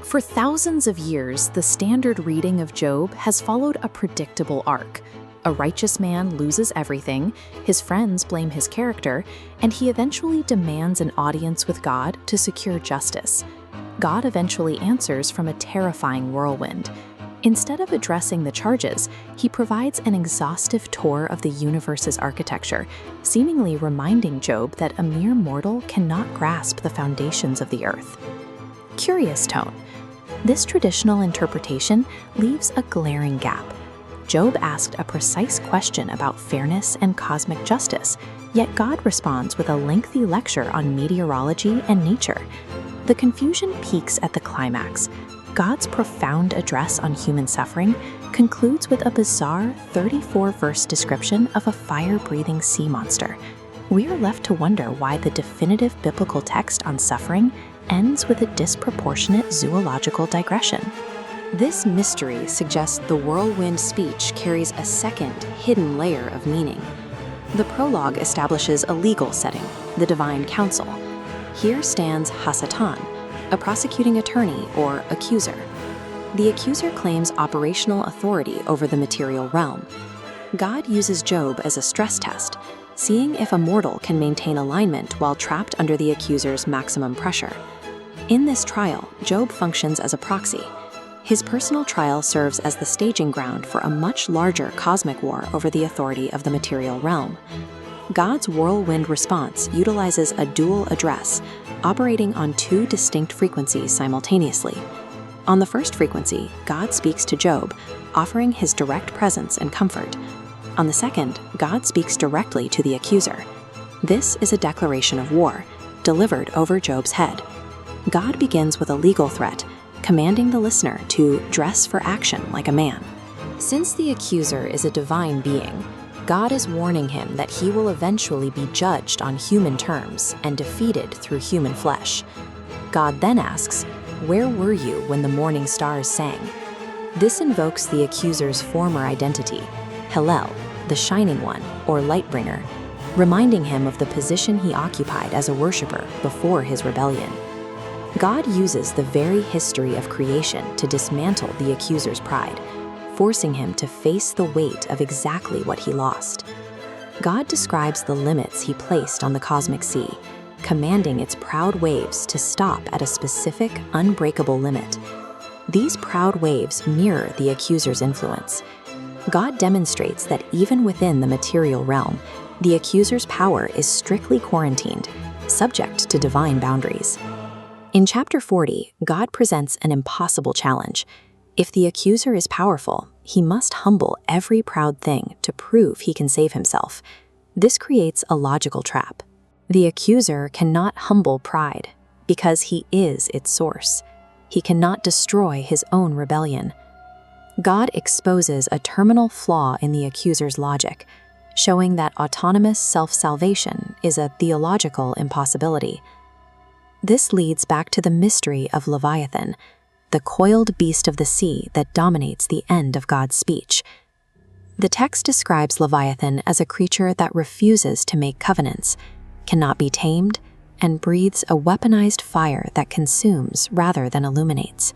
For thousands of years, the standard reading of Job has followed a predictable arc. A righteous man loses everything, his friends blame his character, and he eventually demands an audience with God to secure justice. God eventually answers from a terrifying whirlwind. Instead of addressing the charges, he provides an exhaustive tour of the universe's architecture, seemingly reminding Job that a mere mortal cannot grasp the foundations of the earth. Curious tone. This traditional interpretation leaves a glaring gap. Job asked a precise question about fairness and cosmic justice, yet God responds with a lengthy lecture on meteorology and nature. The confusion peaks at the climax. God's profound address on human suffering concludes with a bizarre 34-verse description of a fire-breathing sea monster. We are left to wonder why the definitive biblical text on suffering ends with a disproportionate zoological digression. This mystery suggests the whirlwind speech carries a second, hidden layer of meaning. The prologue establishes a legal setting, the divine council. Here stands Hasatan, a prosecuting attorney or accuser. The accuser claims operational authority over the material realm. God uses Job as a stress test, seeing if a mortal can maintain alignment while trapped under the accuser's maximum pressure. In this trial, Job functions as a proxy. His personal trial serves as the staging ground for a much larger cosmic war over the authority of the material realm. God's whirlwind response utilizes a dual address, operating on two distinct frequencies simultaneously. On the first frequency, God speaks to Job, offering his direct presence and comfort. On the second, God speaks directly to the accuser. This is a declaration of war, delivered over Job's head. God begins with a legal threat, commanding the listener to dress for action like a man. Since the accuser is a divine being, God is warning him that he will eventually be judged on human terms and defeated through human flesh. God then asks, "Where were you when the morning stars sang?" This invokes the accuser's former identity, Hillel, the Shining One, or Lightbringer, reminding him of the position he occupied as a worshiper before his rebellion. God uses the very history of creation to dismantle the accuser's pride, forcing him to face the weight of exactly what he lost. God describes the limits he placed on the cosmic sea, commanding its proud waves to stop at a specific, unbreakable limit. These proud waves mirror the accuser's influence. God demonstrates that even within the material realm, the accuser's power is strictly quarantined, subject to divine boundaries. In chapter 40, God presents an impossible challenge. If the accuser is powerful, he must humble every proud thing to prove he can save himself. This creates a logical trap. The accuser cannot humble pride because he is its source. He cannot destroy his own rebellion. God exposes a terminal flaw in the accuser's logic, showing that autonomous self-salvation is a theological impossibility. This leads back to the mystery of Leviathan, the coiled beast of the sea that dominates the end of God's speech. The text describes Leviathan as a creature that refuses to make covenants, cannot be tamed, and breathes a weaponized fire that consumes rather than illuminates.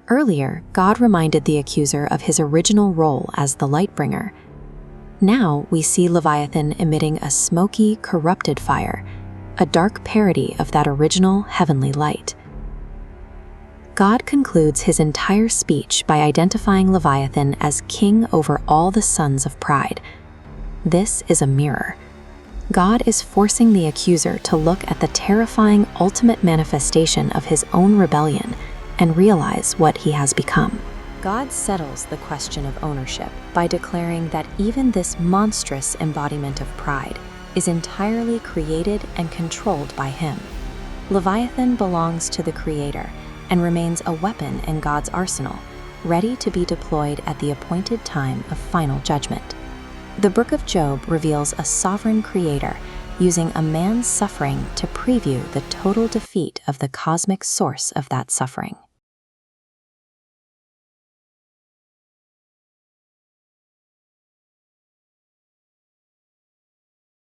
Earlier, God reminded the accuser of his original role as the Lightbringer. Now we see Leviathan emitting a smoky, corrupted fire, a dark parody of that original heavenly light. God concludes his entire speech by identifying Leviathan as king over all the sons of pride. This is a mirror. God is forcing the accuser to look at the terrifying ultimate manifestation of his own rebellion and realize what he has become. God settles the question of ownership by declaring that even this monstrous embodiment of pride is entirely created and controlled by him. Leviathan belongs to the Creator and remains a weapon in God's arsenal, ready to be deployed at the appointed time of final judgment. The Book of Job reveals a sovereign Creator using a man's suffering to preview the total defeat of the cosmic source of that suffering.